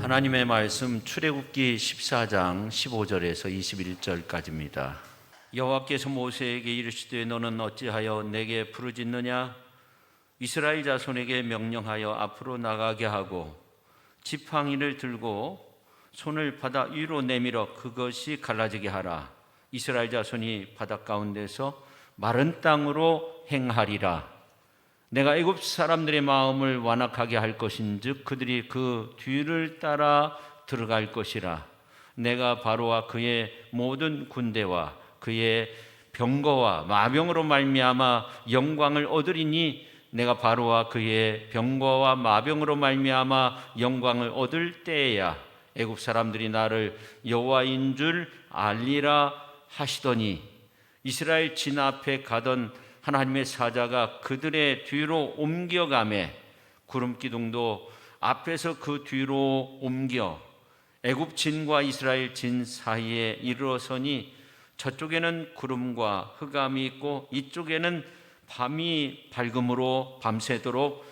하나님의 말씀 출애굽기 14장 15절에서 21절까지입니다. 여호와께서 모세에게 이르시되 너는 어찌하여 내게 부르짖느냐? 이스라엘 자손에게 명령하여 앞으로 나가게 하고 지팡이를 들고 손을 바다 위로 내밀어 그것이 갈라지게 하라. 이스라엘 자손이 바다 가운데서 마른 땅으로 행하리라. 내가 애굽 사람들의 마음을 완악하게 할 것인즉 그들이 그 뒤를 따라 들어갈 것이라. 내가 바로와 그의 모든 군대와 그의 병거와 마병으로 말미암아 영광을 얻으리니 내가 바로와 그의 병거와 마병으로 말미암아 영광을 얻을 때에야 애굽 사람들이 나를 여호와인 줄 알리라 하시더니 이스라엘 진 앞에 가던 하나님의 사자가 그들의 뒤로 옮겨가매 구름 기둥도 앞에서 그 뒤로 옮겨 애굽 진과 이스라엘 진 사이에 이르러서니 저쪽에는 구름과 흑암이 있고 이쪽에는 밤이 밝음으로 밤새도록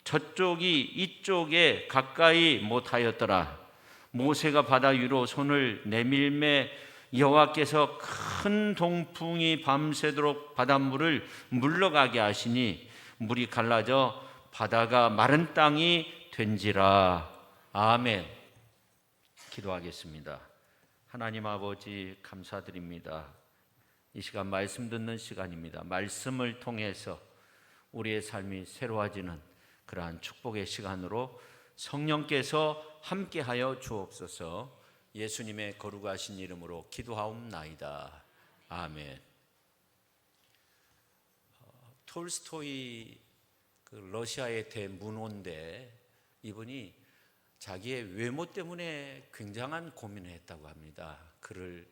저쪽이 이쪽에 가까이 못하였더라. 모세가 바다 위로 손을 내밀매 여호와께서 큰 동풍이 밤새도록 바닷물을 물러가게 하시니 물이 갈라져 바다가 마른 땅이 된지라. 아멘. 기도하겠습니다. 하나님 아버지 감사드립니다. 이 시간 말씀 듣는 시간입니다. 말씀을 통해서 우리의 삶이 새로워지는 그러한 축복의 시간으로 성령께서 함께하여 주옵소서. 예수님의 거룩하신 이름으로 기도하옵나이다. 아멘. 톨스토이 러시아의 대문호인데 이분이 자기의 외모 때문에 굉장한 고민을 했다고 합니다. 글을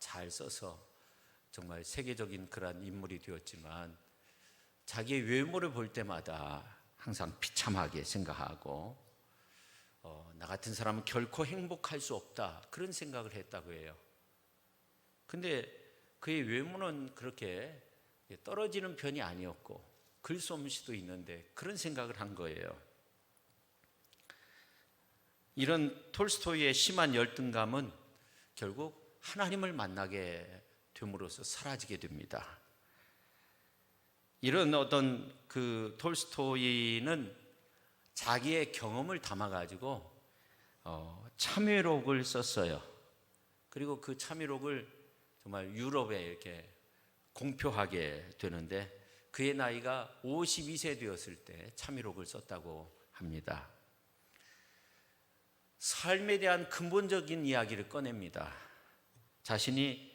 잘 써서 정말 세계적인 그러한 인물이 되었지만 자기의 외모를 볼 때마다 항상 비참하게 생각하고 나 같은 사람은 결코 행복할 수 없다 그런 생각을 했다고 해요. 근데 그의 외모는 그렇게 떨어지는 편이 아니었고 글솜씨도 있는데 그런 생각을 한 거예요. 이런 톨스토이의 심한 열등감은 결국 하나님을 만나게 됨으로써 사라지게 됩니다. 이런 어떤 그 톨스토이는 자기의 경험을 담아가지고 참회록을 썼어요. 그리고 그 참회록을 정말 유럽에 이렇게 공표하게 되는데 그의 나이가 52세 되었을 때 참회록을 썼다고 합니다. 삶에 대한 근본적인 이야기를 꺼냅니다. 자신이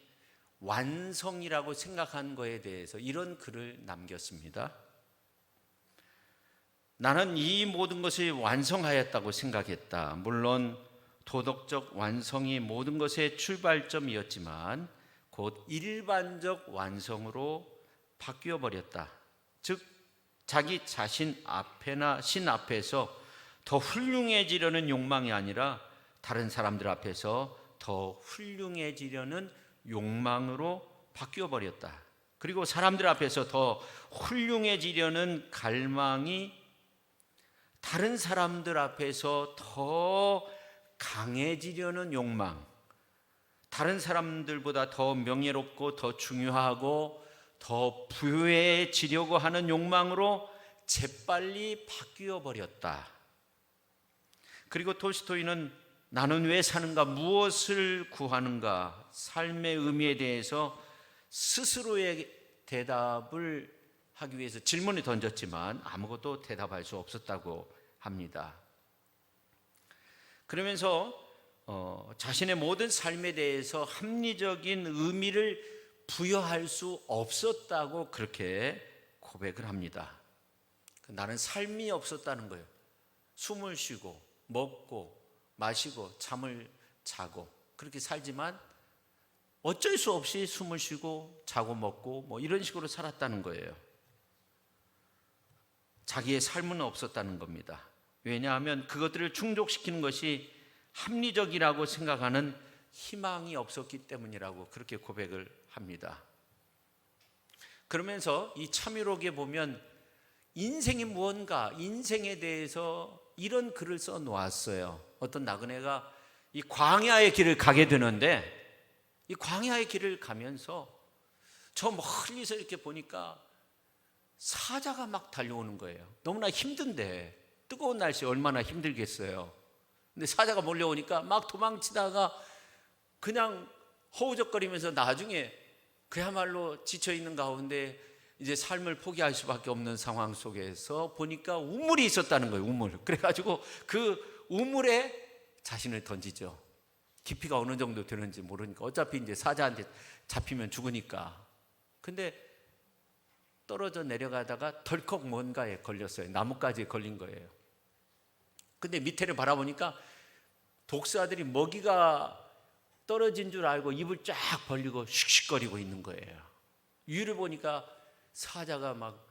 완성이라고 생각한 거에 대해서 이런 글을 남겼습니다. 나는 이 모든 것이 완성하였다고 생각했다. 물론 도덕적 완성이 모든 것의 출발점이었지만 곧 일반적 완성으로 바뀌어 버렸다. 즉 자기 자신 앞에나 신 앞에서 더 훌륭해지려는 욕망이 아니라 다른 사람들 앞에서 더 훌륭해지려는 욕망으로 바뀌어 버렸다. 그리고 사람들 앞에서 더 훌륭해지려는 갈망이 다른 사람들 앞에서 더 강해지려는 욕망, 다른 사람들보다 더 명예롭고 더 중요하고 더 부유해지려고 하는 욕망으로 재빨리 바뀌어 버렸다. 그리고 톨스토이는 나는 왜 사는가, 무엇을 구하는가, 삶의 의미에 대해서 스스로의 대답을 하기 위해서 질문을 던졌지만 아무것도 대답할 수 없었다고 합니다. 그러면서 자신의 모든 삶에 대해서 합리적인 의미를 부여할 수 없었다고 그렇게 고백을 합니다. 나는 삶이 없었다는 거예요. 숨을 쉬고 먹고 마시고 잠을 자고 그렇게 살지만 어쩔 수 없이 숨을 쉬고 자고 먹고 뭐 이런 식으로 살았다는 거예요. 자기의 삶은 없었다는 겁니다. 왜냐하면 그것들을 충족시키는 것이 합리적이라고 생각하는 희망이 없었기 때문이라고 그렇게 고백을 합니다. 그러면서 이 참회록에 보면 인생이 무언가, 인생에 대해서 이런 글을 써 놓았어요. 어떤 나그네가 이 광야의 길을 가게 되는데, 이 광야의 길을 가면서 저 멀리서 이렇게 보니까 사자가 막 달려오는 거예요. 너무나 힘든데, 뜨거운 날씨 얼마나 힘들겠어요. 근데 사자가 몰려오니까 막 도망치다가 그냥 허우적거리면서 나중에 그야말로 지쳐있는 가운데 이제 삶을 포기할 수밖에 없는 상황 속에서 보니까 우물이 있었다는 거예요. 우물. 그래가지고 그 우물에 자신을 던지죠. 깊이가 어느 정도 되는지 모르니까, 어차피 이제 사자한테 잡히면 죽으니까. 근데 떨어져 내려가다가 덜컥 뭔가에 걸렸어요. 나뭇가지에 걸린 거예요. 근데 밑에를 바라보니까 독사들이 먹이가 떨어진 줄 알고 입을 쫙 벌리고 슉슉거리고 있는 거예요. 위를 보니까 사자가 막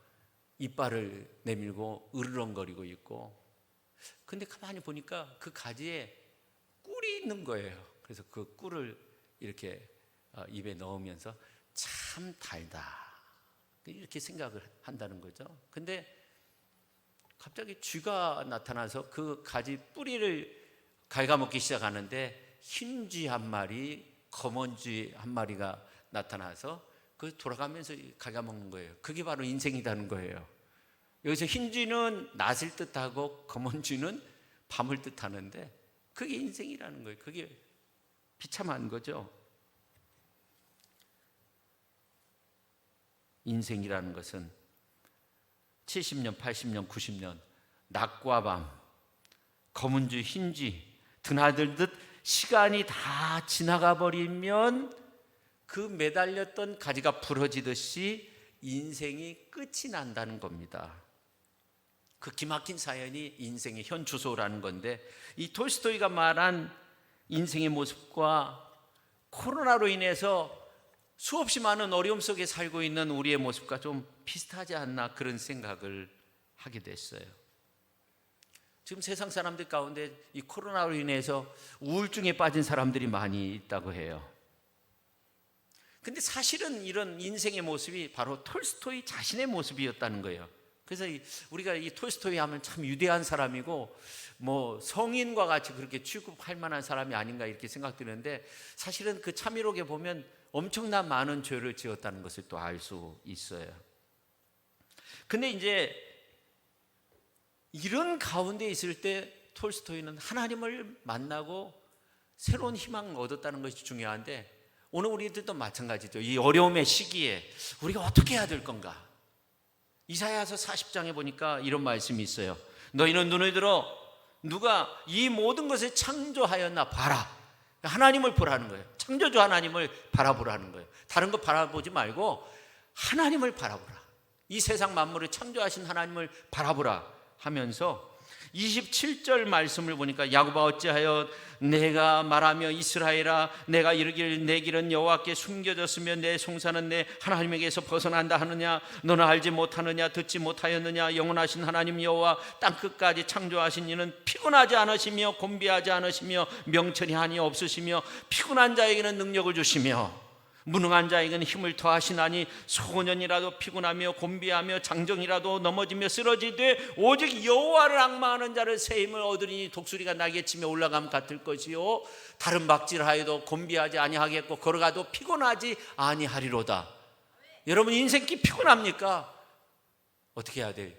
이빨을 내밀고 으르렁거리고 있고, 근데 가만히 보니까 그 가지에 꿀이 있는 거예요. 그래서 그 꿀을 이렇게 입에 넣으면서 참 달다, 이렇게 생각을 한다는 거죠. 근데 갑자기 쥐가 나타나서 그 가지 뿌리를 갉아먹기 시작하는데, 흰 쥐 한 마리, 검은 쥐 한 마리가 나타나서 그 돌아가면서 갉아먹는 거예요. 그게 바로 인생이라는 거예요. 여기서 흰 쥐는 낮을 뜻하고 검은 쥐는 밤을 뜻하는데, 그게 인생이라는 거예요. 그게 비참한 거죠. 인생이라는 것은 70년, 80년, 90년 낮과 밤, 검은 쥐, 흰 쥐 드나들듯 시간이 다 지나가 버리면 그 매달렸던 가지가 부러지듯이 인생이 끝이 난다는 겁니다. 그 기막힌 사연이 인생의 현 주소라는 건데, 이 톨스토이가 말한 인생의 모습과 코로나로 인해서 수없이 많은 어려움 속에 살고 있는 우리의 모습과 좀 비슷하지 않나, 그런 생각을 하게 됐어요. 지금 세상 사람들 가운데 이 코로나로 인해서 우울증에 빠진 사람들이 많이 있다고 해요. 근데 사실은 이런 인생의 모습이 바로 톨스토이 자신의 모습이었다는 거예요. 그래서 우리가 이 톨스토이 하면 참 위대한 사람이고 뭐 성인과 같이 그렇게 취급할 만한 사람이 아닌가, 이렇게 생각드는데, 사실은 그 참이록에 보면 엄청난 많은 죄를 지었다는 것을 또 알 수 있어요. 근데 이제 이런 가운데 있을 때 톨스토이는 하나님을 만나고 새로운 희망을 얻었다는 것이 중요한데, 오늘 우리들도 마찬가지죠. 이 어려움의 시기에 우리가 어떻게 해야 될 건가? 이사야서 40장에 보니까 이런 말씀이 있어요. 너희는 눈을 들어 누가 이 모든 것을 창조하였나 봐라. 하나님을 보라는 거예요. 창조주 하나님을 바라보라는 거예요. 다른 거 바라보지 말고 하나님을 바라보라. 이 세상 만물을 창조하신 하나님을 바라보라 하면서 27절 말씀을 보니까, 야곱아 어찌하여 내가 말하며 이스라엘아 내가 이르기를 내 길은 여호와께 숨겨졌으며 내 송사는 내 하나님에게서 벗어난다 하느냐? 너는 알지 못하느냐? 듣지 못하였느냐? 영원하신 하나님 여호와 땅끝까지 창조하신 이는 피곤하지 않으시며 곤비하지 않으시며 명철이 한이 없으시며 피곤한 자에게는 능력을 주시며 무능한 자에게는 힘을 더하시나니, 소년이라도 피곤하며 곤비하며 장정이라도 넘어지며 쓰러지되 오직 여호와를 앙망하는 자를 새 힘을 얻으리니 독수리가 날개 치며 올라감 같을 것이요 다른 박질하여도 곤비하지 아니하겠고 걸어가도 피곤하지 아니하리로다. 여러분, 인생길 피곤합니까? 어떻게 해야 돼요?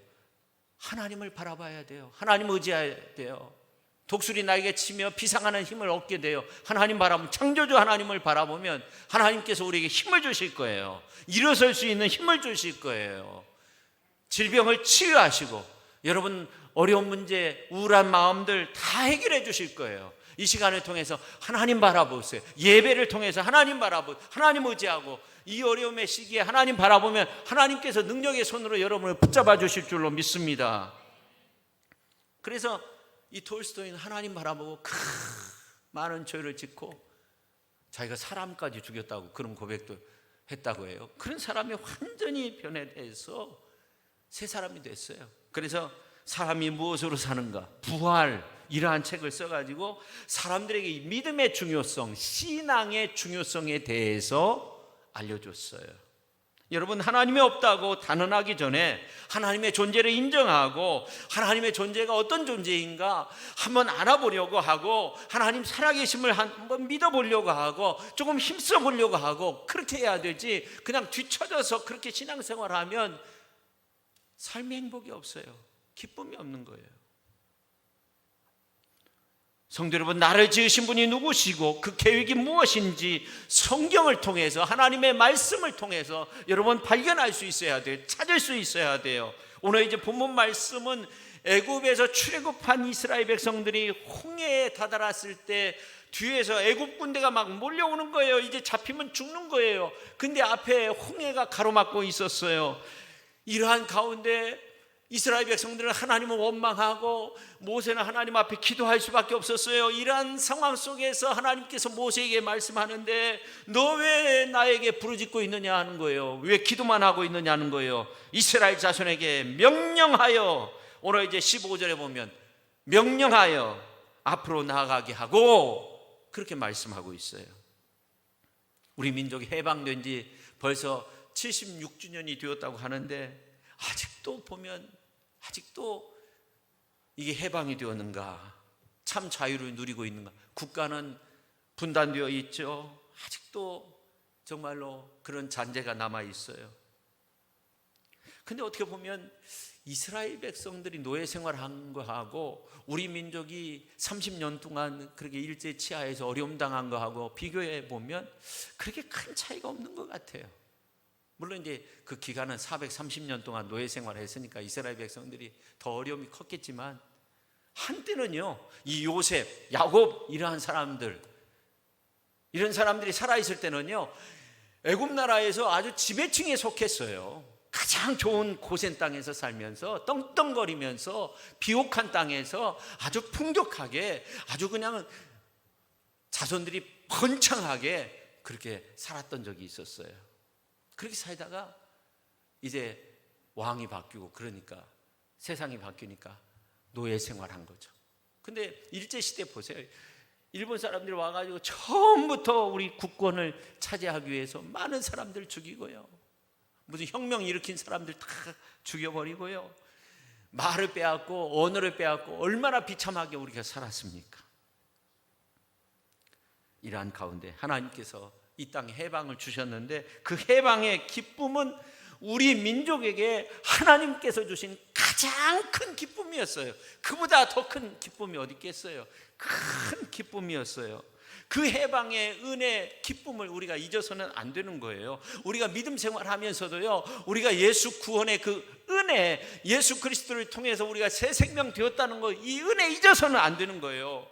하나님을 바라봐야 돼요. 하나님 의지해야 돼요. 독수리 날개 치며 비상하는 힘을 얻게 돼요. 하나님 바라보면, 창조주 하나님을 바라보면 하나님께서 우리에게 힘을 주실 거예요. 일어설 수 있는 힘을 주실 거예요. 질병을 치유하시고 여러분 어려운 문제, 우울한 마음들 다 해결해 주실 거예요. 이 시간을 통해서 하나님 바라보세요. 예배를 통해서 하나님 바라보고 하나님 의지하고 이 어려움의 시기에 하나님 바라보면 하나님께서 능력의 손으로 여러분을 붙잡아 주실 줄로 믿습니다. 그래서 이 톨스토이는 하나님 바라보고 많은 죄를 짓고 자기가 사람까지 죽였다고 그런 고백도 했다고 해요. 그런 사람이 완전히 변해서 새 사람이 됐어요. 그래서 사람이 무엇으로 사는가, 부활, 이러한 책을 써가지고 사람들에게 믿음의 중요성, 신앙의 중요성에 대해서 알려줬어요. 여러분, 하나님이 없다고 단언하기 전에 하나님의 존재를 인정하고 하나님의 존재가 어떤 존재인가 한번 알아보려고 하고 하나님 살아계심을 한번 믿어보려고 하고 조금 힘써 보려고 하고 그렇게 해야 되지, 그냥 뒤처져서 그렇게 신앙생활하면 삶의 행복이 없어요. 기쁨이 없는 거예요. 성도 여러분, 나를 지으신 분이 누구시고 그 계획이 무엇인지 성경을 통해서, 하나님의 말씀을 통해서 여러분 발견할 수 있어야 돼요. 찾을 수 있어야 돼요. 오늘 이제 본문 말씀은 애굽에서 출애굽한 이스라엘 백성들이 홍해에 다다랐을 때 뒤에서 애굽 군대가 막 몰려오는 거예요. 이제 잡히면 죽는 거예요. 근데 앞에 홍해가 가로막고 있었어요. 이러한 가운데 이스라엘 백성들은 하나님을 원망하고 모세는 하나님 앞에 기도할 수밖에 없었어요. 이러한 상황 속에서 하나님께서 모세에게 말씀하는데 너 왜 나에게 부르짖고 있느냐 하는 거예요. 왜 기도만 하고 있느냐 는 거예요. 이스라엘 자손에게 명령하여, 오늘 이제 15절에 보면 명령하여 앞으로 나아가게 하고 그렇게 말씀하고 있어요. 우리 민족이 해방된 지 벌써 76주년이 되었다고 하는데 아직도 보면 이게 해방이 되었는가? 참 자유를 누리고 있는가? 국가는 분단되어 있죠. 아직도 정말로 그런 잔재가 남아 있어요. 근데 어떻게 보면 이스라엘 백성들이 노예 생활한 거하고 우리 민족이 30년 동안 그렇게 일제 치하에서 어려움 당한 거하고 비교해 보면 그렇게 큰 차이가 없는 것 같아요. 물론 이제 그 기간은 430년 동안 노예 생활을 했으니까 이스라엘 백성들이 더 어려움이 컸겠지만, 한때는요, 이 요셉, 야곱 이러한 사람들, 이런 사람들이 살아있을 때는요, 애굽 나라에서 아주 지배층에 속했어요. 가장 좋은 고센 땅에서 살면서 떵떵거리면서 비옥한 땅에서 아주 풍족하게, 아주 그냥 자손들이 번창하게 그렇게 살았던 적이 있었어요. 그렇게 살다가 이제 왕이 바뀌고 그러니까 세상이 바뀌니까 노예 생활한 거죠. 근데 일제시대 보세요. 일본 사람들이 와가지고 처음부터 우리 국권을 차지하기 위해서 많은 사람들 죽이고요, 무슨 혁명 일으킨 사람들 다 죽여버리고요, 말을 빼앗고 언어를 빼앗고 얼마나 비참하게 우리가 살았습니까? 이러한 가운데 하나님께서 이 땅에 해방을 주셨는데 그 해방의 기쁨은 우리 민족에게 하나님께서 주신 가장 큰 기쁨이었어요. 그보다 더 큰 기쁨이 어디 있겠어요? 큰 기쁨이었어요. 그 해방의 은혜, 기쁨을 우리가 잊어서는 안 되는 거예요. 우리가 믿음 생활하면서도요, 우리가 예수 구원의 그 은혜, 예수 그리스도를 통해서 우리가 새 생명 되었다는 거, 이 은혜 잊어서는 안 되는 거예요.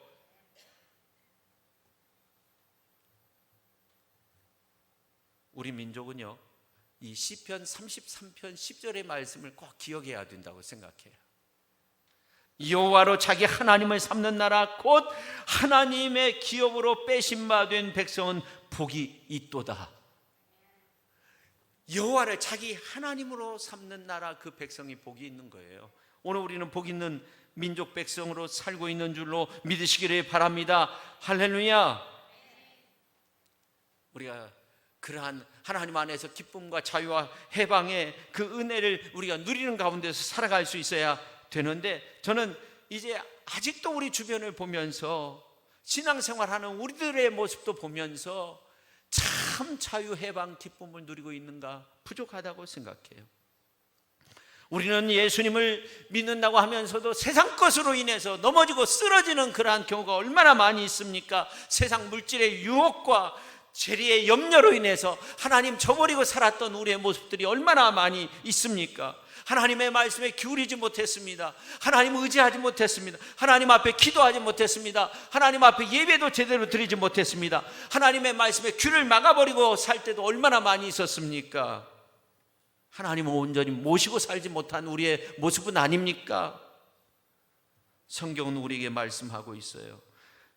우리 민족은요, 이 시편 33편 10절의 말씀을 꼭 기억해야 된다고 생각해요. 여호와로 자기 하나님을 삼는 나라 곧 하나님의 기업으로 빼신 바 된 백성은 복이 있도다. 여호와를 자기 하나님으로 삼는 나라, 그 백성이 복이 있는 거예요. 오늘 우리는 복 있는 민족 백성으로 살고 있는 줄로 믿으시기를 바랍니다. 할렐루야. 우리가 그러한 하나님 안에서 기쁨과 자유와 해방의 그 은혜를 우리가 누리는 가운데서 살아갈 수 있어야 되는데, 저는 이제 아직도 우리 주변을 보면서 신앙생활하는 우리들의 모습도 보면서 참 자유, 해방, 기쁨을 누리고 있는가 부족하다고 생각해요. 우리는 예수님을 믿는다고 하면서도 세상 것으로 인해서 넘어지고 쓰러지는 그러한 경우가 얼마나 많이 있습니까? 세상 물질의 유혹과 재리의 염려로 인해서 하나님 저버리고 살았던 우리의 모습들이 얼마나 많이 있습니까? 하나님의 말씀에 기울이지 못했습니다. 하나님 의지하지 못했습니다. 하나님 앞에 기도하지 못했습니다. 하나님 앞에 예배도 제대로 드리지 못했습니다. 하나님의 말씀에 귀를 막아버리고 살 때도 얼마나 많이 있었습니까? 하나님을 온전히 모시고 살지 못한 우리의 모습은 아닙니까? 성경은 우리에게 말씀하고 있어요.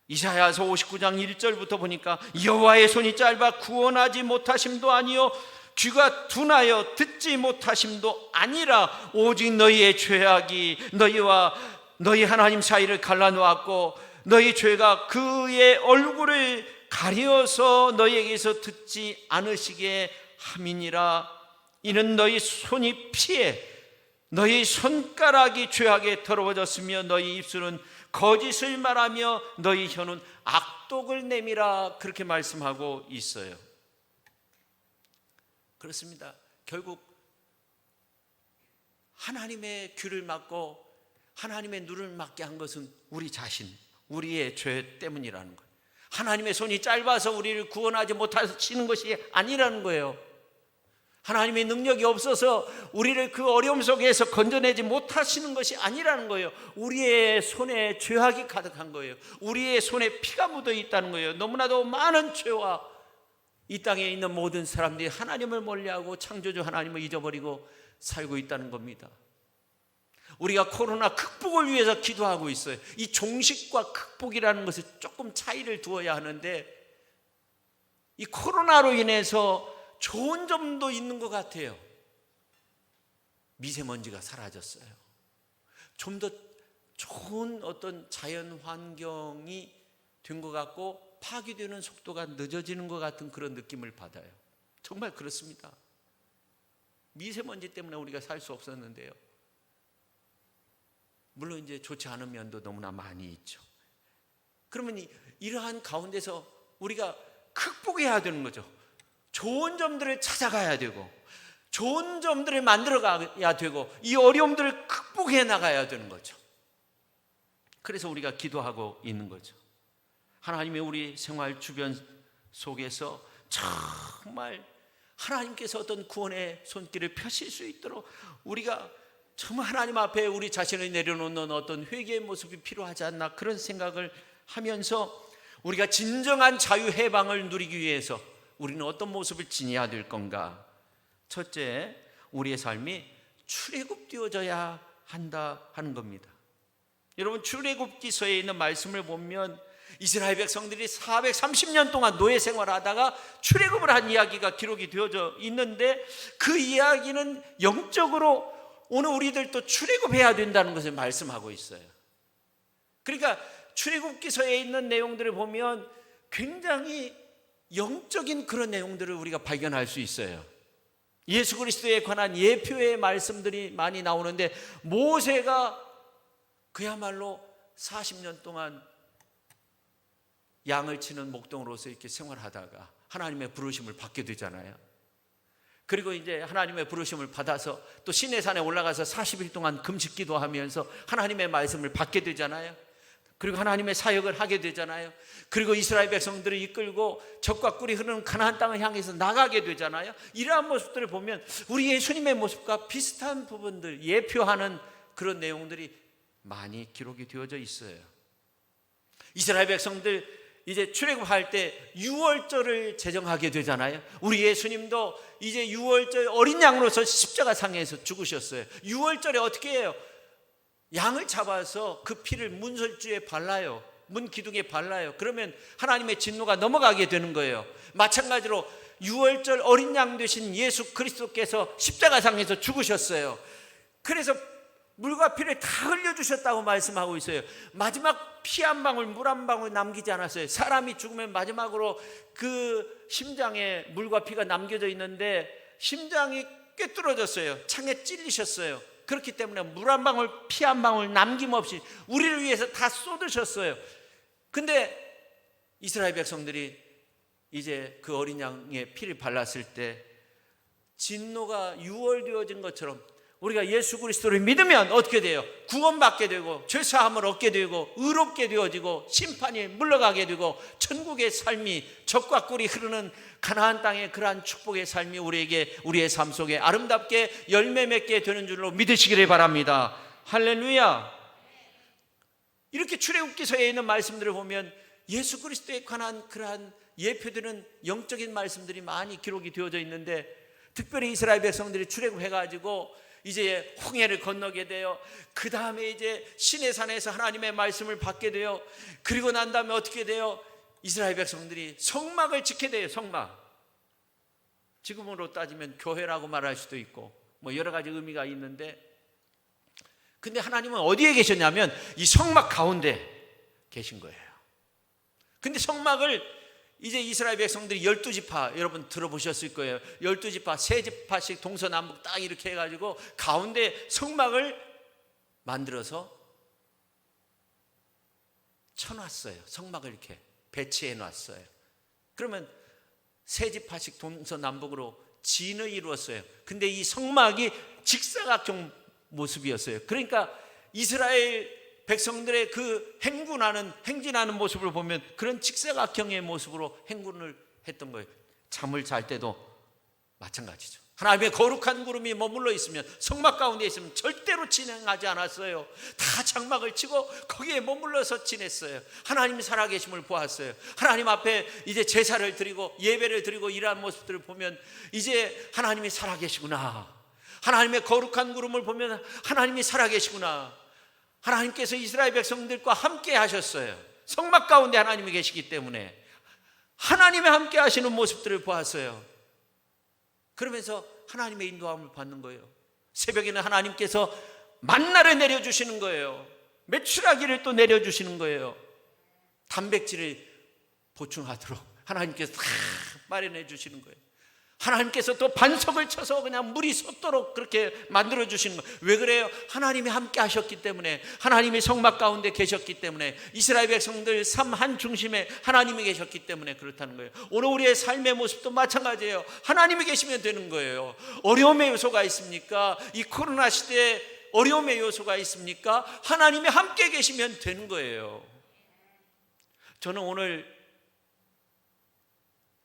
이사야서 59장 1절부터 보니까 여호와의 손이 짧아 구원하지 못하심도 아니요 귀가 둔하여 듣지 못하심도 아니라 오직 너희의 죄악이 너희와 너희 하나님 사이를 갈라놓았고 너희 죄가 그의 얼굴을 가려서 너희에게서 듣지 않으시게 함이니라. 이는 너희 손이 피해 너희 손가락이 죄악에 더러워졌으며 너희 입술은 거짓을 말하며 너희 혀는 악독을 내밀어 그렇게 말씀하고 있어요. 그렇습니다. 결국 하나님의 귀를 막고 하나님의 눈을 막게 한 것은 우리 자신, 우리의 죄 때문이라는 거예요. 하나님의 손이 짧아서 우리를 구원하지 못하시는 것이 아니라는 거예요. 하나님의 능력이 없어서 우리를 그 어려움 속에서 건져내지 못하시는 것이 아니라는 거예요. 우리의 손에 죄악이 가득한 거예요. 우리의 손에 피가 묻어 있다는 거예요. 너무나도 많은 죄와 이 땅에 있는 모든 사람들이 하나님을 멀리하고 창조주 하나님을 잊어버리고 살고 있다는 겁니다. 우리가 코로나 극복을 위해서 기도하고 있어요. 이 종식과 극복이라는 것에 조금 차이를 두어야 하는데, 이 코로나로 인해서 좋은 점도 있는 것 같아요. 미세먼지가 사라졌어요. 좀 더 좋은 어떤 자연 환경이 된 것 같고 파괴되는 속도가 늦어지는 것 같은 그런 느낌을 받아요. 정말 그렇습니다. 미세먼지 때문에 우리가 살 수 없었는데요. 물론 이제 좋지 않은 면도 너무나 많이 있죠. 그러면 이러한 가운데서 우리가 극복해야 되는 거죠. 좋은 점들을 찾아가야 되고 좋은 점들을 만들어가야 되고 이 어려움들을 극복해 나가야 되는 거죠. 그래서 우리가 기도하고 있는 거죠. 하나님의 우리 생활 주변 속에서 정말 하나님께서 어떤 구원의 손길을 펴실 수 있도록 우리가 정말 하나님 앞에 우리 자신을 내려놓는 어떤 회개의 모습이 필요하지 않나, 그런 생각을 하면서 우리가 진정한 자유 해방을 누리기 위해서 우리는 어떤 모습을 지녀야 될 건가? 첫째, 우리의 삶이 출애굽되어져야 한다 하는 겁니다. 여러분, 출애굽기서에 있는 말씀을 보면 이스라엘 백성들이 430년 동안 노예 생활하다가 출애굽을 한 이야기가 기록이 되어져 있는데, 그 이야기는 영적으로 오늘 우리들도 출애굽해야 된다는 것을 말씀하고 있어요. 그러니까 출애굽기서에 있는 내용들을 보면 굉장히 영적인 그런 내용들을 우리가 발견할 수 있어요. 예수 그리스도에 관한 예표의 말씀들이 많이 나오는데, 모세가 그야말로 40년 동안 양을 치는 목동으로서 이렇게 생활하다가 하나님의 부르심을 받게 되잖아요. 그리고 이제 하나님의 부르심을 받아서 또 시내산에 올라가서 40일 동안 금식 기도하면서 하나님의 말씀을 받게 되잖아요. 그리고 하나님의 사역을 하게 되잖아요. 그리고 이스라엘 백성들을 이끌고 적과 꿀이 흐르는 가나안 땅을 향해서 나가게 되잖아요. 이러한 모습들을 보면 우리 예수님의 모습과 비슷한 부분들, 예표하는 그런 내용들이 많이 기록이 되어져 있어요. 이스라엘 백성들 이제 출애굽할 때 유월절을 제정하게 되잖아요. 우리 예수님도 이제 유월절 어린 양으로서 십자가상에서 죽으셨어요. 유월절에 어떻게 해요? 양을 잡아서 그 피를 문설주에 발라요. 문 기둥에 발라요. 그러면 하나님의 진노가 넘어가게 되는 거예요. 마찬가지로 유월절 어린 양 되신 예수 그리스도께서 십자가상에서 죽으셨어요. 그래서 물과 피를 다 흘려주셨다고 말씀하고 있어요. 마지막 피 한 방울, 물 한 방울 남기지 않았어요. 사람이 죽으면 마지막으로 그 심장에 물과 피가 남겨져 있는데 심장이 꿰뚫어졌어요. 창에 찔리셨어요. 그렇기 때문에 물 한 방울, 피 한 방울 남김없이 우리를 위해서 다 쏟으셨어요. 근데 이스라엘 백성들이 이제 그 어린 양의 피를 발랐을 때 진노가 유월되어진 것처럼 우리가 예수 그리스도를 믿으면 어떻게 돼요? 구원받게 되고 죄사함을 얻게 되고 의롭게 되어지고 심판이 물러가게 되고 천국의 삶이 적과 꿀이 흐르는 가나안 땅의 그러한 축복의 삶이 우리에게 우리의 삶 속에 아름답게 열매 맺게 되는 줄로 믿으시기를 바랍니다. 할렐루야. 이렇게 출애굽기서에 있는 말씀들을 보면 예수 그리스도에 관한 그러한 예표되는 영적인 말씀들이 많이 기록이 되어져 있는데, 특별히 이스라엘 백성들이 출애굽해가지고 이제 홍해를 건너게 돼요. 그 다음에 이제 시내산에서 하나님의 말씀을 받게 돼요. 그리고 난 다음에 어떻게 돼요? 이스라엘 백성들이 성막을 지게 돼요. 성막. 지금으로 따지면 교회라고 말할 수도 있고 뭐 여러 가지 의미가 있는데, 근데 하나님은 어디에 계셨냐면 이 성막 가운데 계신 거예요. 근데 성막을 이제 이스라엘 백성들이 12지파 여러분 들어보셨을 거예요. 12지파 3지파씩 동서남북 딱 이렇게 해가지고 가운데 성막을 만들어서 쳐놨어요. 성막을 이렇게 배치해 놨어요. 그러면 3지파씩 동서남북으로 진을 이루었어요. 근데 이 성막이 직사각형 모습이었어요. 그러니까 이스라엘 백성들의 그 행진하는 모습을 보면 그런 직사각형의 모습으로 행군을 했던 거예요. 잠을 잘 때도 마찬가지죠. 하나님의 거룩한 구름이 머물러 있으면, 성막 가운데 있으면 절대로 진행하지 않았어요. 다 장막을 치고 거기에 머물러서 지냈어요. 하나님이 살아계심을 보았어요. 하나님 앞에 이제 제사를 드리고 예배를 드리고 이러한 모습들을 보면 이제 하나님이 살아계시구나, 하나님의 거룩한 구름을 보면 하나님이 살아계시구나, 하나님께서 이스라엘 백성들과 함께 하셨어요. 성막 가운데 하나님이 계시기 때문에 하나님의 함께 하시는 모습들을 보았어요. 그러면서 하나님의 인도함을 받는 거예요. 새벽에는 하나님께서 만나를 내려주시는 거예요. 메추라기를 또 내려주시는 거예요. 단백질을 보충하도록 하나님께서 다 마련해 주시는 거예요. 하나님께서 또 반석을 쳐서 그냥 물이 솟도록 그렇게 만들어 주시는 거예요. 왜 그래요? 하나님이 함께 하셨기 때문에, 하나님이 성막 가운데 계셨기 때문에, 이스라엘 백성들 삶 한 중심에 하나님이 계셨기 때문에 그렇다는 거예요. 오늘 우리의 삶의 모습도 마찬가지예요. 하나님이 계시면 되는 거예요. 어려움의 요소가 있습니까? 이 코로나 시대에 어려움의 요소가 있습니까? 하나님이 함께 계시면 되는 거예요. 저는 오늘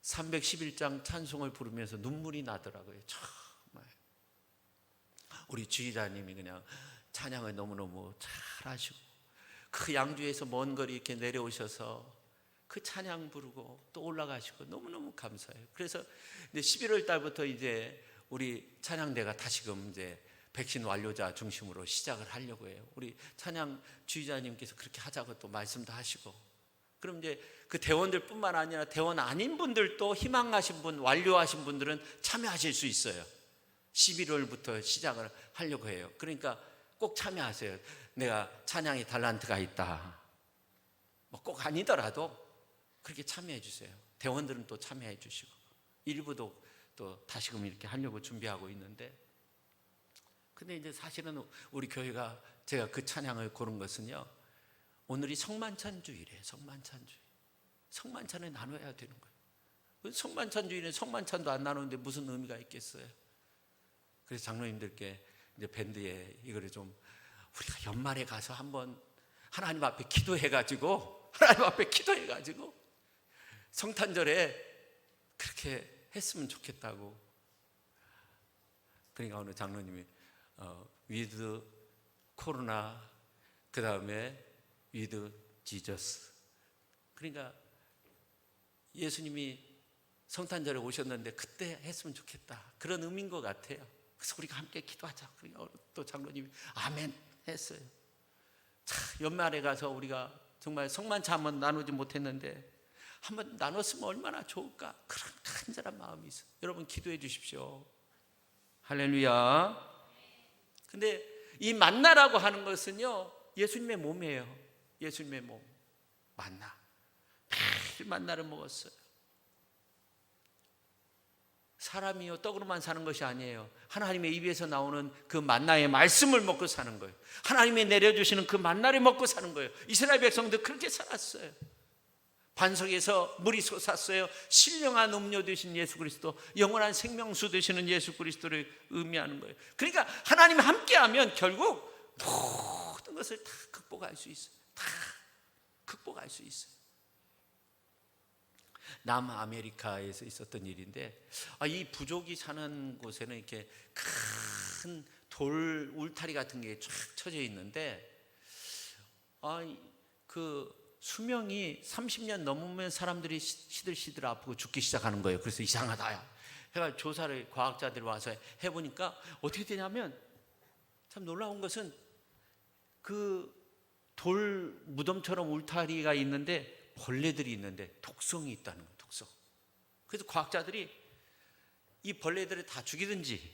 311장 찬송을 부르면서 눈물이 나더라고요. 정말 우리 지휘자님이 그냥 찬양을 너무너무 잘하시고, 그 양주에서 먼 거리 이렇게 내려오셔서 그 찬양 부르고 또 올라가시고 너무너무 감사해요. 그래서 이제 11월 달부터 이제 우리 찬양대가 다시금 이제 백신 완료자 중심으로 시작을 하려고 해요. 우리 찬양 지휘자님께서 그렇게 하자고 또 말씀도 하시고, 그럼 이제 그 대원들뿐만 아니라 대원 아닌 분들도, 희망하신 분, 완료하신 분들은 참여하실 수 있어요. 11월부터 시작을 하려고 해요. 그러니까 꼭 참여하세요. 내가 찬양의 달란트가 있다, 뭐 꼭 아니더라도 그렇게 참여해 주세요. 대원들은 또 참여해 주시고, 일부도 또 다시금 이렇게 하려고 준비하고 있는데, 근데 이제 사실은 우리 교회가, 제가 그 찬양을 고른 것은요, 오늘이 성만찬 주일이에요. 성만찬 주일. 성만찬을 나눠야 되는 거예요. 성만찬 주일에 성만찬도 안 나누는데 무슨 의미가 있겠어요? 그래서 장로님들께 이제 밴드에 이거를 좀, 우리가 연말에 가서 한번 하나님 앞에 기도해가지고 성탄절에 그렇게 했으면 좋겠다고. 그러니까 오늘 장로님이 with 코로나, 그 다음에 with Jesus. 그러니까 예수님이 성탄절에 오셨는데 그때 했으면 좋겠다, 그런 의미인 것 같아요. 그래서 우리가 함께 기도하자. 또 장로님이 아멘 했어요. 자, 연말에 가서 우리가 정말 성만찬 한번 나누지 못했는데 한번 나눴으면 얼마나 좋을까, 그런 간절한 마음이 있어요. 여러분 기도해 주십시오. 할렐루야. 근데 이 만나라고 하는 것은요, 예수님의 몸이에요. 예수님의 몸, 만나. 매일 만나를 먹었어요. 사람이요 떡으로만 사는 것이 아니에요. 하나님의 입에서 나오는 그 만나의 말씀을 먹고 사는 거예요. 하나님이 내려주시는 그 만나를 먹고 사는 거예요. 이스라엘 백성도 그렇게 살았어요. 반석에서 물이 솟았어요. 신령한 음료 되신 예수 그리스도, 영원한 생명수 되시는 예수 그리스도를 의미하는 거예요. 그러니까 하나님이 함께하면 결국 모든 것을 다 극복할 수 있어요. 다 극복할 수 있어요. 남아메리카에서 있었던 일인데, 이 부족이 사는 곳에는 이렇게 큰 돌 울타리 같은 게 쫙 쳐져 있는데, 그 수명이 30년 넘으면 사람들이 시들시들 아프고 죽기 시작하는 거예요. 그래서 이상하다 해가 조사를 과학자들이 와서 해보니까 어떻게 되냐면, 참 놀라운 것은 그 돌 무덤처럼 울타리가 있는데 벌레들이 있는데 독성이 있다는 거예요. 독성. 그래서 과학자들이 이 벌레들을 다 죽이든지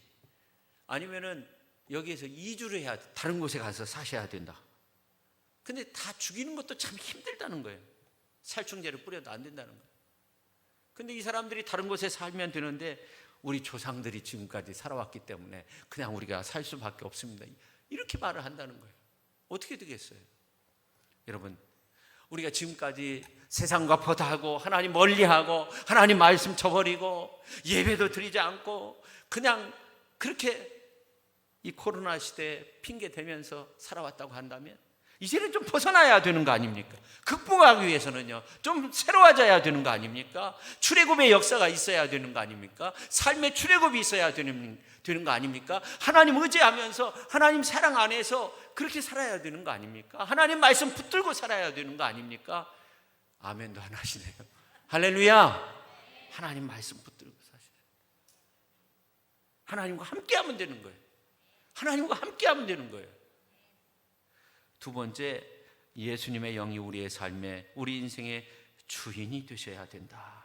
아니면은 여기에서 이주를 해야 돼. 다른 곳에 가서 사셔야 된다. 근데 다 죽이는 것도 참 힘들다는 거예요. 살충제를 뿌려도 안 된다는 거예요. 근데 이 사람들이 다른 곳에 살면 되는데 우리 조상들이 지금까지 살아왔기 때문에 그냥 우리가 살 수밖에 없습니다. 이렇게 말을 한다는 거예요. 어떻게 되겠어요? 여러분, 우리가 지금까지 세상과 버다하고 하나님 멀리하고 하나님 말씀 저버리고 예배도 드리지 않고 그냥 그렇게 이 코로나 시대에 핑계 대면서 살아왔다고 한다면 이제는 좀 벗어나야 되는 거 아닙니까? 극복하기 위해서는요, 좀 새로워져야 되는 거 아닙니까? 출애굽의 역사가 있어야 되는 거 아닙니까? 삶의 출애굽이 있어야 되는 거 아닙니까? 하나님 의지하면서 하나님 사랑 안에서 그렇게 살아야 되는 거 아닙니까? 하나님 말씀 붙들고 살아야 되는 거 아닙니까? 아멘도 안 하시네요. 할렐루야. 하나님 말씀 붙들고 사셔야 돼요. 하나님과 함께하면 되는 거예요. 하나님과 함께하면 되는 거예요. 두 번째, 예수님의 영이 우리의 삶에, 우리 인생의 주인이 되셔야 된다.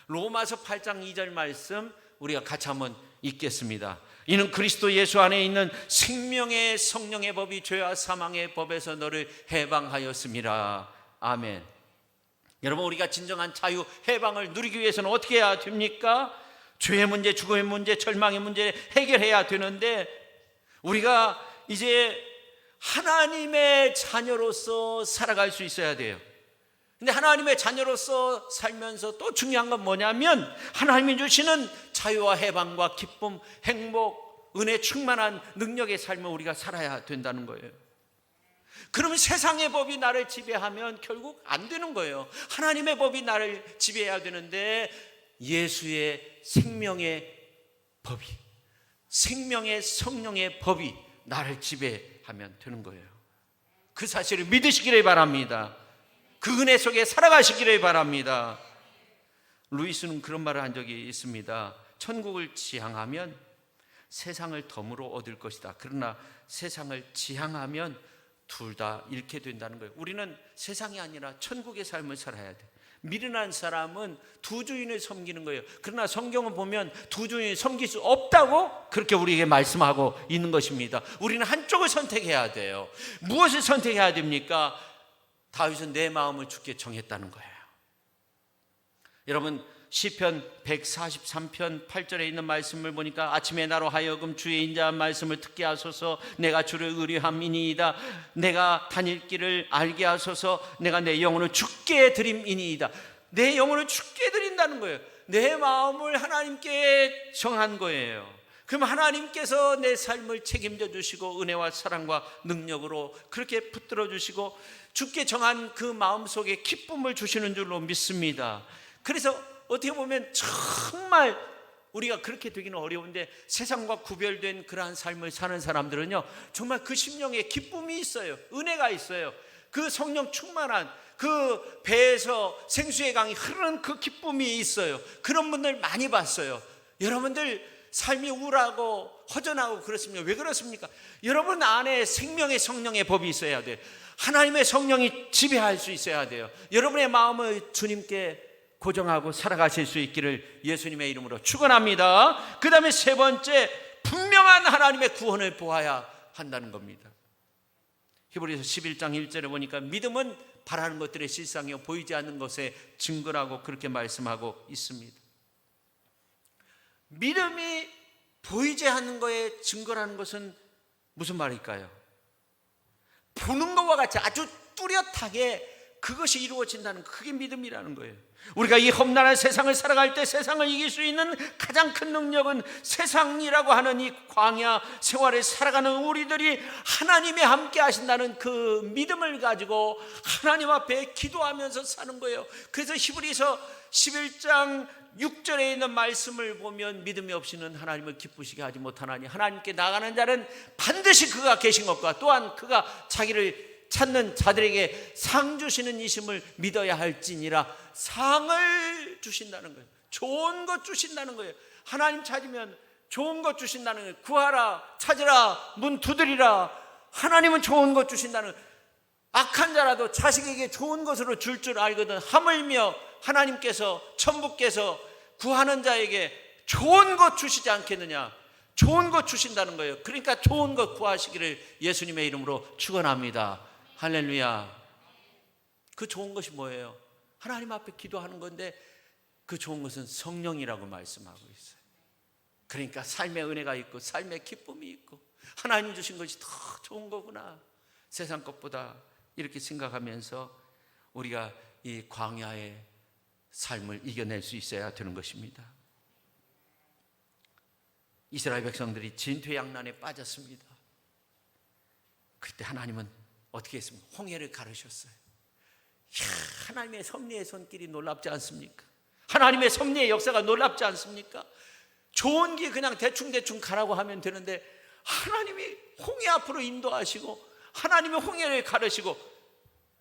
로마서 8장 2절 말씀 우리가 같이 한번 읽겠습니다. 이는 그리스도 예수 안에 있는 생명의 성령의 법이 죄와 사망의 법에서 너를 해방하였습니다. 아멘. 여러분, 우리가 진정한 자유 해방을 누리기 위해서는 어떻게 해야 됩니까? 죄의 문제, 죽음의 문제, 절망의 문제 해결해야 되는데 우리가 이제 하나님의 자녀로서 살아갈 수 있어야 돼요. 근데 하나님의 자녀로서 살면서 또 중요한 건 뭐냐면 하나님이 주시는 자유와 해방과 기쁨, 행복, 은혜 충만한 능력의 삶을 우리가 살아야 된다는 거예요. 그러면 세상의 법이 나를 지배하면 결국 안 되는 거예요. 하나님의 법이 나를 지배해야 되는데 예수의 생명의 법이, 생명의 성령의 법이 나를 지배하면 되는 거예요. 그 사실을 믿으시기를 바랍니다. 그 은혜 속에 살아가시기를 바랍니다. 루이스는 그런 말을 한 적이 있습니다. 천국을 지향하면 세상을 덤으로 얻을 것이다. 그러나 세상을 지향하면 둘 다 잃게 된다는 거예요. 우리는 세상이 아니라 천국의 삶을 살아야 돼. 미련한 사람은 두 주인을 섬기는 거예요. 그러나 성경은 보면 두 주인을 섬길 수 없다고 그렇게 우리에게 말씀하고 있는 것입니다. 우리는 한쪽을 선택해야 돼요. 무엇을 선택해야 됩니까? 다윗은 내 마음을 주께 정했다는 거예요. 여러분, 시편 143편 8절에 있는 말씀을 보니까 아침에 나로 하여금 주의 인자한 말씀을 듣게 하소서. 내가 주를 의뢰함이니이다. 내가 다닐 길을 알게 하소서. 내가 내 영혼을 주께 드림이니이다. 내 영혼을 주께 드린다는 거예요. 내 마음을 하나님께 정한 거예요. 그럼 하나님께서 내 삶을 책임져 주시고 은혜와 사랑과 능력으로 그렇게 붙들어 주시고 주께 정한 그 마음속에 기쁨을 주시는 줄로 믿습니다. 그래서 어떻게 보면 정말 우리가 그렇게 되기는 어려운데 세상과 구별된 그러한 삶을 사는 사람들은요, 정말 그 심령에 기쁨이 있어요. 은혜가 있어요. 그 성령 충만한 그 배에서 생수의 강이 흐르는 그 기쁨이 있어요. 그런 분들 많이 봤어요. 여러분들 삶이 우울하고 허전하고 그렇습니다. 왜 그렇습니까? 여러분 안에 생명의 성령의 법이 있어야 돼요. 하나님의 성령이 지배할 수 있어야 돼요. 여러분의 마음을 주님께 고정하고 살아가실 수 있기를 예수님의 이름으로 축원합니다. 그 다음에 세 번째, 분명한 하나님의 구원을 보아야 한다는 겁니다. 히브리서 11장 1절에 보니까 믿음은 바라는 것들의 실상이요 보이지 않는 것의 증거라고 그렇게 말씀하고 있습니다. 믿음이 보이지 않는 것의 증거라는 것은 무슨 말일까요? 보는 것과 같이 아주 뚜렷하게 그것이 이루어진다는, 그게 믿음이라는 거예요. 우리가 이 험난한 세상을 살아갈 때 세상을 이길 수 있는 가장 큰 능력은 세상이라고 하는 이 광야 생활을 살아가는 우리들이 하나님이 함께 하신다는 그 믿음을 가지고 하나님 앞에 기도하면서 사는 거예요. 그래서 히브리서 11장 6절에 있는 말씀을 보면 믿음이 없이는 하나님을 기쁘시게 하지 못하나니 하나님께 나가는 자는 반드시 그가 계신 것과 또한 그가 자기를 찾는 자들에게 상 주시는 이심을 믿어야 할지니라. 상을 주신다는 거예요. 좋은 것 주신다는 거예요. 하나님 찾으면 좋은 것 주신다는 거예요. 구하라, 찾으라, 문 두드리라. 하나님은 좋은 것 주신다는 거예요. 악한 자라도 자식에게 좋은 것으로 줄 줄 알거든. 하물며 하나님께서, 천부께서 구하는 자에게 좋은 것 주시지 않겠느냐. 좋은 것 주신다는 거예요. 그러니까 좋은 것 구하시기를 예수님의 이름으로 축원합니다. 할렐루야. 그 좋은 것이 뭐예요? 하나님 앞에 기도하는 건데 그 좋은 것은 성령이라고 말씀하고 있어요. 그러니까 삶의 은혜가 있고 삶의 기쁨이 있고 하나님 주신 것이 더 좋은 거구나, 세상 것보다, 이렇게 생각하면서 우리가 이 광야의 삶을 이겨낼 수 있어야 되는 것입니다. 이스라엘 백성들이 진퇴양난에 빠졌습니다. 그때 하나님은 어떻게 했습니까? 홍해를 가르셨어요. 이야, 하나님의 섭리의 손길이 놀랍지 않습니까? 하나님의 섭리의 역사가 놀랍지 않습니까? 좋은 길 그냥 대충대충 가라고 하면 되는데 하나님이 홍해 앞으로 인도하시고 하나님이 홍해를 가르시고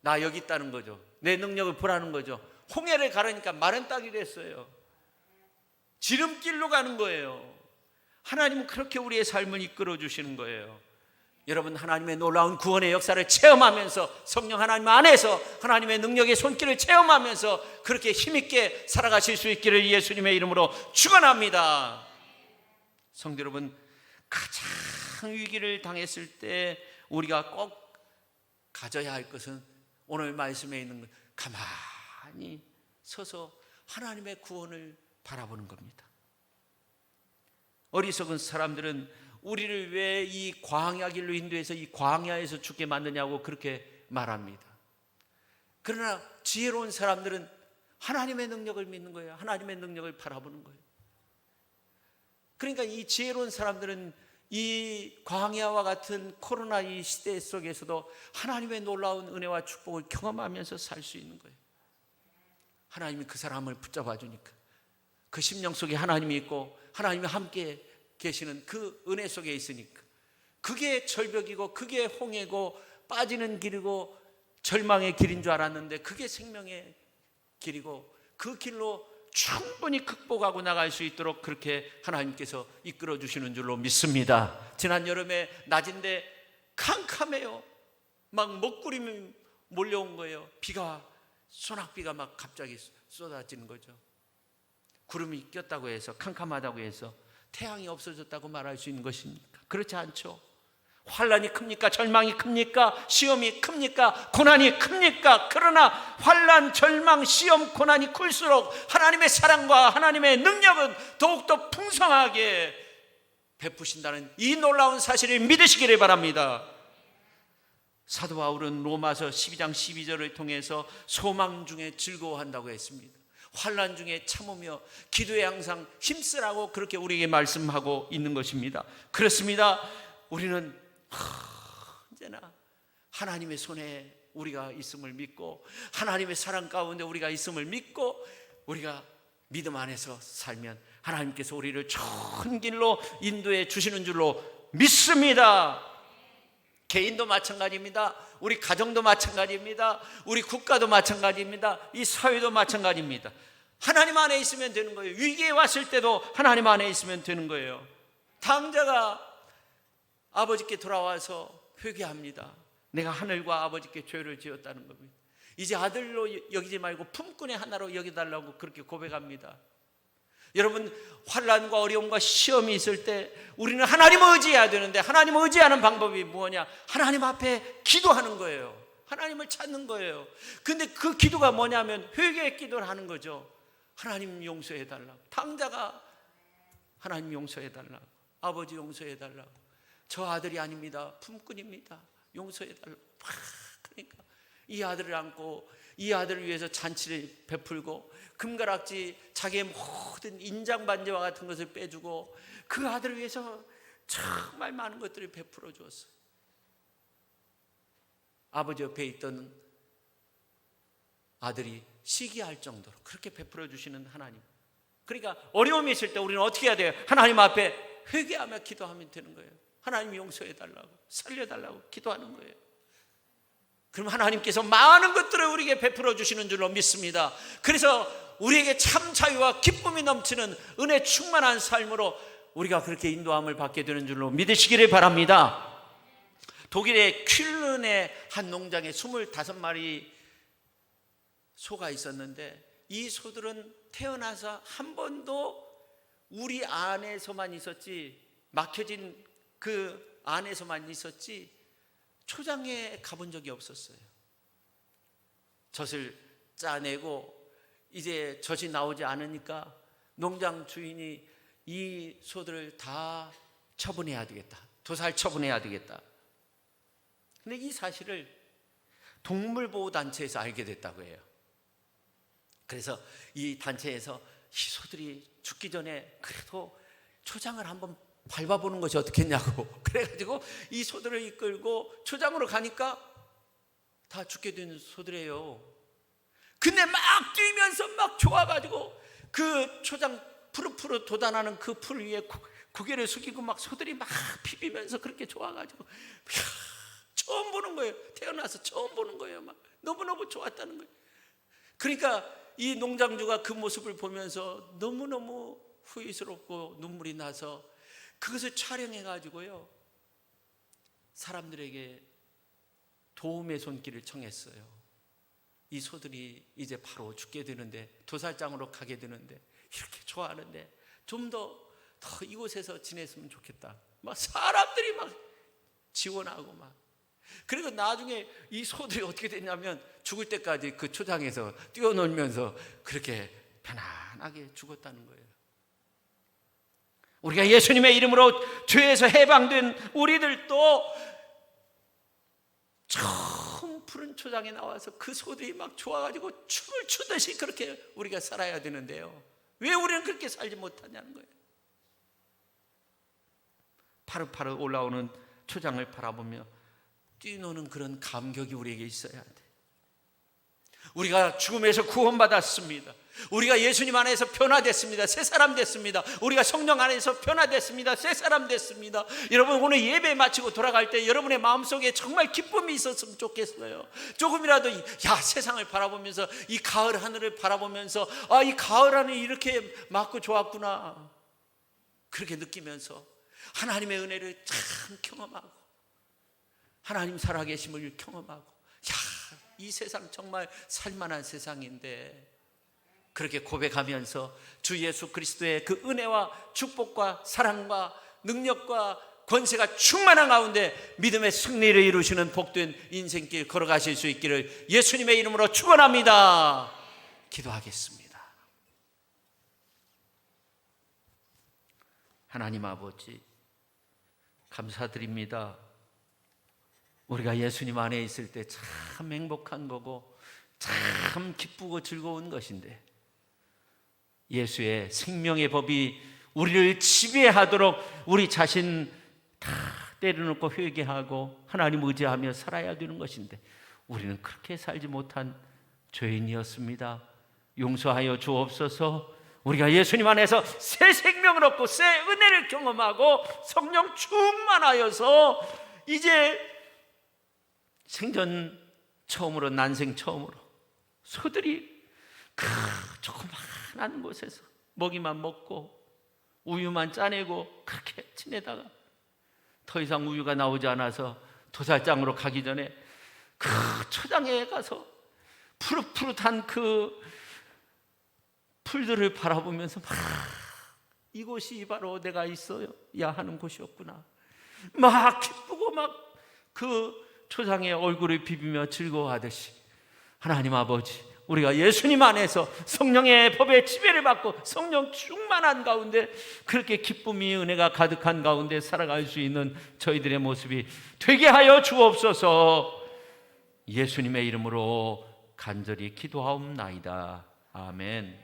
나 여기 있다는 거죠. 내 능력을 보라는 거죠. 홍해를 가르니까 마른 땅이 됐어요. 지름길로 가는 거예요. 하나님은 그렇게 우리의 삶을 이끌어 주시는 거예요. 여러분, 하나님의 놀라운 구원의 역사를 체험하면서 성령 하나님 안에서 하나님의 능력의 손길을 체험하면서 그렇게 힘있게 살아가실 수 있기를 예수님의 이름으로 축원합니다. 성도 여러분, 가장 위기를 당했을 때 우리가 꼭 가져야 할 것은 오늘 말씀에 있는 것, 가만히 서서 하나님의 구원을 바라보는 겁니다. 어리석은 사람들은 우리를 왜 이 광야 길로 인도해서 이 광야에서 죽게 만드냐고 그렇게 말합니다. 그러나 지혜로운 사람들은 하나님의 능력을 믿는 거예요. 하나님의 능력을 바라보는 거예요. 그러니까 이 지혜로운 사람들은 이 광야와 같은 코로나 이 시대 속에서도 하나님의 놀라운 은혜와 축복을 경험하면서 살 수 있는 거예요. 하나님이 그 사람을 붙잡아 주니까, 그 심령 속에 하나님이 있고 하나님이 함께 계시는 그 은혜 속에 있으니까, 그게 절벽이고 그게 홍해고 빠지는 길이고 절망의 길인 줄 알았는데 그게 생명의 길이고 그 길로 충분히 극복하고 나갈 수 있도록 그렇게 하나님께서 이끌어 주시는 줄로 믿습니다. 지난 여름에 낮인데 캄캄해요. 막 먹구름이 몰려온 거예요. 비가, 소낙비가 막 갑자기 쏟아지는 거죠. 구름이 꼈다고 해서, 캄캄하다고 해서 태양이 없어졌다고 말할 수 있는 것입니까? 그렇지 않죠. 환란이 큽니까? 절망이 큽니까? 시험이 큽니까? 고난이 큽니까? 그러나 환란, 절망, 시험, 고난이 클수록 하나님의 사랑과 하나님의 능력은 더욱더 풍성하게 베푸신다는 이 놀라운 사실을 믿으시기를 바랍니다. 사도 바울은 로마서 12장 12절을 통해서 소망 중에 즐거워한다고 했습니다. 환난 중에 참으며 기도에 항상 힘쓰라고 그렇게 우리에게 말씀하고 있는 것입니다. 그렇습니다. 우리는 언제나 하나님의 손에 우리가 있음을 믿고 하나님의 사랑 가운데 우리가 있음을 믿고 우리가 믿음 안에서 살면 하나님께서 우리를 좋은 길로 인도해 주시는 줄로 믿습니다. 개인도 마찬가지입니다. 우리 가정도 마찬가지입니다. 우리 국가도 마찬가지입니다. 이 사회도 마찬가지입니다. 하나님 안에 있으면 되는 거예요. 위기에 왔을 때도 하나님 안에 있으면 되는 거예요. 당자가 아버지께 돌아와서 회개합니다. 내가 하늘과 아버지께 죄를 지었다는 겁니다. 이제 아들로 여기지 말고 품꾼의 하나로 여기달라고 그렇게 고백합니다. 여러분, 환난과 어려움과 시험이 있을 때 우리는 하나님을 의지해야 되는데 하나님을 의지하는 방법이 뭐냐? 하나님 앞에 기도하는 거예요. 하나님을 찾는 거예요. 근데 그 기도가 뭐냐면 회개의 기도를 하는 거죠. 하나님 용서해 달라고. 당자가 하나님 용서해 달라고. 아버지 용서해 달라고. 저 아들이 아닙니다. 품꾼입니다. 용서해 달라고. 그러니까 이 아들을 안고 이 아들을 위해서 잔치를 베풀고 금가락지, 자기의 모든 인장반지와 같은 것을 빼주고 그 아들을 위해서 정말 많은 것들을 베풀어 주었어요. 아버지 옆에 있던 아들이 시기할 정도로 그렇게 베풀어 주시는 하나님. 그러니까 어려움이 있을 때 우리는 어떻게 해야 돼요? 하나님 앞에 회개하며 기도하면 되는 거예요. 하나님 용서해 달라고, 살려달라고 기도하는 거예요. 그럼 하나님께서 많은 것들을 우리에게 베풀어 주시는 줄로 믿습니다. 그래서 우리에게 참 자유와 기쁨이 넘치는 은혜 충만한 삶으로 우리가 그렇게 인도함을 받게 되는 줄로 믿으시기를 바랍니다. 독일의 퀼른의 한 농장에 25마리 소가 있었는데 이 소들은 태어나서 한 번도 우리 안에서만 있었지, 막혀진 그 안에서만 있었지 초장에 가본 적이 없었어요. 젖을 짜내고 이제 젖이 나오지 않으니까 농장 주인이 이 소들을 다 처분해야 되겠다. 도살 처분해야 되겠다. 근데 이 사실을 동물보호단체에서 알게 됐다고 해요. 그래서 이 단체에서 이 소들이 죽기 전에 그래도 초장을 한번 밟아보는 것이 어떻겠냐고, 그래가지고 이 소들을 이끌고 초장으로 가니까 다 죽게 된 소들이에요. 근데 막 뛰면서 막 좋아가지고 그 초장 푸르푸르 돋아나는 그 풀 위에 고개를 숙이고 막 소들이 막 비비면서 그렇게 좋아가지고 처음 보는 거예요. 태어나서 처음 보는 거예요. 막 너무너무 좋았다는 거예요. 그러니까 이 농장주가 그 모습을 보면서 너무너무 후회스럽고 눈물이 나서 그것을 촬영해가지고요, 사람들에게 도움의 손길을 청했어요. 이 소들이 이제 바로 죽게 되는데, 도살장으로 가게 되는데 이렇게 좋아하는데 좀 더 이곳에서 지냈으면 좋겠다. 막 사람들이 막 지원하고 막. 그리고 나중에 이 소들이 어떻게 됐냐면 죽을 때까지 그 초장에서 뛰어놀면서 그렇게 편안하게 죽었다는 거예요. 우리가 예수님의 이름으로 죄에서 해방된 우리들도 처음 푸른 초장에 나와서 그 소들이 막 좋아가지고 춤을 추듯이 그렇게 우리가 살아야 되는데요, 왜 우리는 그렇게 살지 못하냐는 거예요. 파릇파릇 올라오는 초장을 바라보며 뛰노는 그런 감격이 우리에게 있어야 돼. 우리가 죽음에서 구원받았습니다. 우리가 예수님 안에서 변화됐습니다. 새 사람 됐습니다. 우리가 성령 안에서 변화됐습니다. 새 사람 됐습니다. 여러분, 오늘 예배 마치고 돌아갈 때 여러분의 마음속에 정말 기쁨이 있었으면 좋겠어요. 조금이라도 세상을 바라보면서, 이 가을 하늘을 바라보면서, 이 가을 하늘이 이렇게 맑고 좋았구나, 그렇게 느끼면서 하나님의 은혜를 참 경험하고 하나님 살아계심을 경험하고, 이 세상 정말 살만한 세상인데, 그렇게 고백하면서 주 예수 그리스도의 그 은혜와 축복과 사랑과 능력과 권세가 충만한 가운데 믿음의 승리를 이루시는 복된 인생길 걸어가실 수 있기를 예수님의 이름으로 축원합니다. 기도하겠습니다. 하나님 아버지, 감사드립니다. 우리가 예수님 안에 있을 때 참 행복한 거고 참 기쁘고 즐거운 것인데, 예수의 생명의 법이 우리를 지배하도록 우리 자신 다 때려놓고 회개하고 하나님 의지하며 살아야 되는 것인데, 우리는 그렇게 살지 못한 죄인이었습니다. 용서하여 주옵소서. 우리가 예수님 안에서 새 생명을 얻고 새 은혜를 경험하고 성령 충만하여서 이제 생전 처음으로, 난생 처음으로 소들이 그 조그마한 곳에서 먹이만 먹고 우유만 짜내고 그렇게 지내다가 더 이상 우유가 나오지 않아서 도살장으로 가기 전에 그 초장에 가서 푸릇푸릇한 그 풀들을 바라보면서 막 이곳이 바로 내가 있어야 하는 곳이었구나, 막 기쁘고 막 그 초장에 얼굴을 비비며 즐거워하듯이, 하나님 아버지, 우리가 예수님 안에서 성령의 법의 지배를 받고 성령 충만한 가운데 그렇게 기쁨이, 은혜가 가득한 가운데 살아갈 수 있는 저희들의 모습이 되게 하여 주옵소서. 예수님의 이름으로 간절히 기도하옵나이다. 아멘.